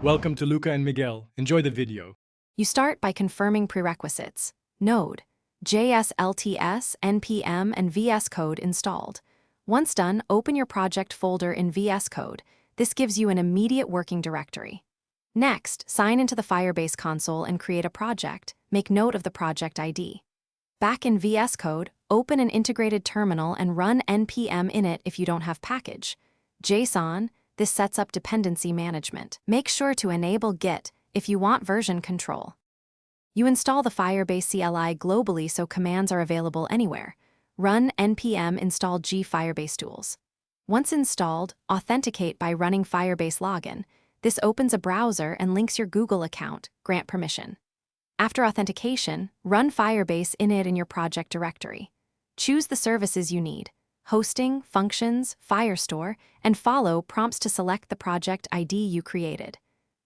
Welcome to Luca and Miguel. Enjoy the video. You start by confirming prerequisites: Node, JS LTS, NPM, and VS Code installed. Once done, open your project folder in VS Code. This gives you an immediate working directory. Next, sign into the Firebase console and create a project. Make note of the project ID. Back in VS Code, open an integrated terminal and run npm init if you don't have package. JSON, this sets up dependency management. Make sure to enable Git if you want version control. You install the Firebase CLI globally so commands are available anywhere. Run npm install g Firebase tools. Once installed, authenticate by running Firebase login. This opens a browser and links your Google account. Grant permission. After authentication, run Firebase init in your project directory. Choose the services you need: hosting, functions, Firestore, and follow prompts to select the project ID you created.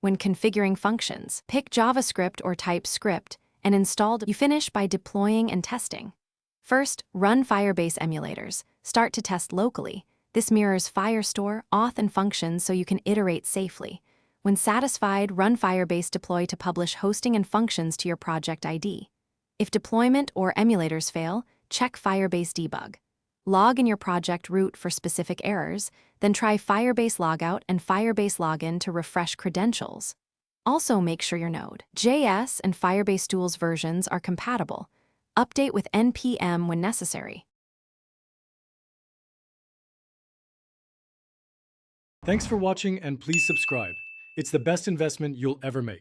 When configuring functions, pick JavaScript or TypeScript and installed. You finish by deploying and testing. First, run Firebase emulators. Start to test locally. This mirrors Firestore, auth, and functions so you can iterate safely. When satisfied, run Firebase deploy to publish hosting and functions to your project ID. If deployment or emulators fail, check Firebase debug. Log in your project root for specific errors, then try Firebase logout and Firebase login to refresh credentials. Also make sure your Node, JS, and Firebase tools versions are compatible. Update with npm when necessary. Thanks for watching and please subscribe. It's the best investment you'll ever make.